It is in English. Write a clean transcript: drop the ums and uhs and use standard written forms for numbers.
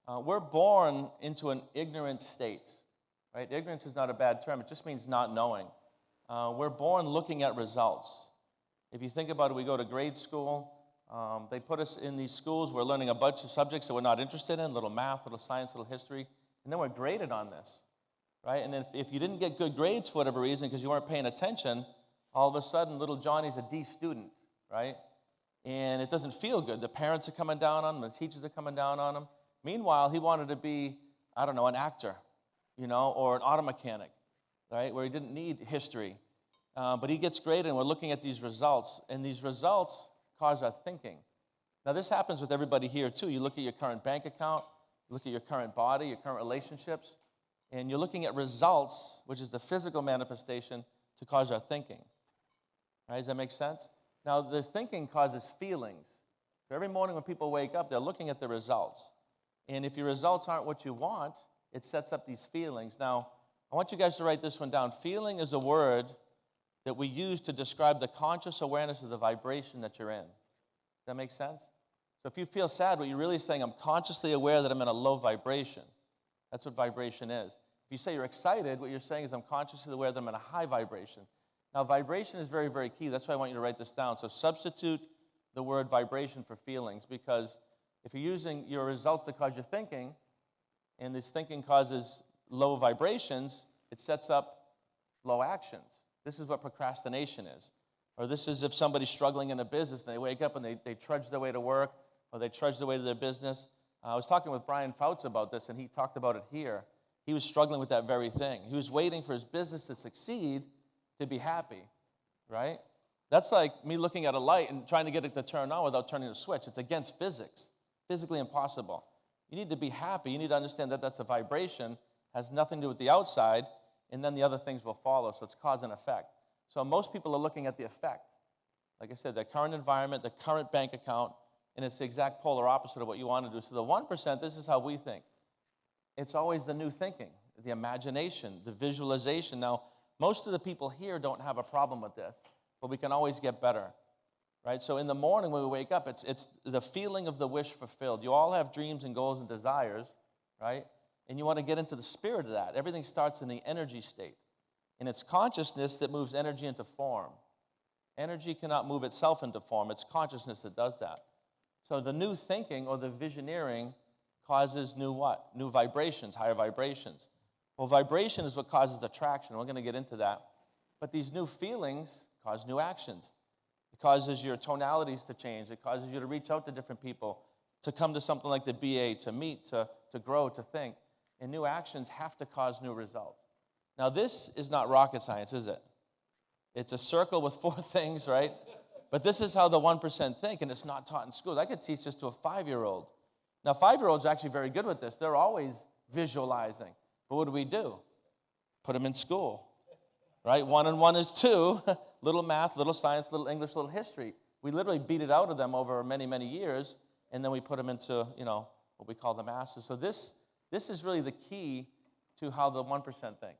We're born into an ignorant state, right? Ignorance is not a bad term. It just means not knowing. We're born looking at results. If you think about it, we go to grade school. They put us in these schools. We're learning a bunch of subjects that we're not interested in, little math, little science, little history, and then we're graded on this, right? And if you didn't get good grades for whatever reason because you weren't paying attention, all of a sudden, little Johnny's a D student, right? And it doesn't feel good. The parents are coming down on him. The teachers are coming down on him. Meanwhile, he wanted to be, I don't know, an actor, or an auto mechanic, right, where he didn't need history. But he gets graded, and we're looking at these results, and these results cause our thinking. Now, this happens with everybody here, too. You look at your current bank account, you look at your current body, your current relationships, and you're looking at results, which is the physical manifestation, to cause our thinking. Right? Does that make sense? Now, the thinking causes feelings. So every morning when people wake up, they're looking at the results. And if your results aren't what you want, it sets up these feelings. Now, I want you guys to write this one down. Feeling is a word that we use to describe the conscious awareness of the vibration that you're in. Does that make sense? So if you feel sad, what you're really saying, I'm consciously aware that I'm in a low vibration. That's what vibration is. If you say you're excited, what you're saying is I'm consciously aware that I'm in a high vibration. Now, vibration is very, very key. That's why I want you to write this down. So substitute the word vibration for feelings, because if you're using your results to cause your thinking, and this thinking causes low vibrations, it sets up low actions. This is what procrastination is. Or this is if somebody's struggling in a business and they wake up and they trudge their way to work or they trudge their way to their business. I was talking with Brian Fouts about this, and he talked about it here. He was struggling with that very thing. He was waiting for his business to succeed to be happy, right? That's like me looking at a light and trying to get it to turn on without turning the switch. It's against physics, physically impossible. You need to be happy. You need to understand that that's a vibration, has nothing to do with the outside, and then the other things will follow. So it's cause and effect. So most people are looking at the effect. Like I said, the current environment, the current bank account, and it's the exact polar opposite of what you want to do. So the 1%, this is how we think. It's always the new thinking, the imagination, the visualization. Now, most of the people here don't have a problem with this, but we can always get better, right? So in the morning when we wake up, it's the feeling of the wish fulfilled. You all have dreams and goals and desires, right? And you want to get into the spirit of that. Everything starts in the energy state. And it's consciousness that moves energy into form. Energy cannot move itself into form. It's consciousness that does that. So the new thinking or the visioneering causes new what? New vibrations, higher vibrations. Well, vibration is what causes attraction. We're going to get into that. But these new feelings cause new actions. It causes your tonalities to change. It causes you to reach out to different people, to come to something like the BA, to meet, to grow, to think. And new actions have to cause new results. Now, this is not rocket science, is it? It's a circle with 4 things, right? But this is how the 1% think, and it's not taught in schools. I could teach this to a 5-year-old. Now, 5-year-olds are actually very good with this. They're always visualizing. But what do? Put them in school, right? 1 and 1 is 2. Little math, little science, little English, little history. We literally beat it out of them over many, many years, and then we put them into, what we call the masses. So this is really the key to how the 1% think.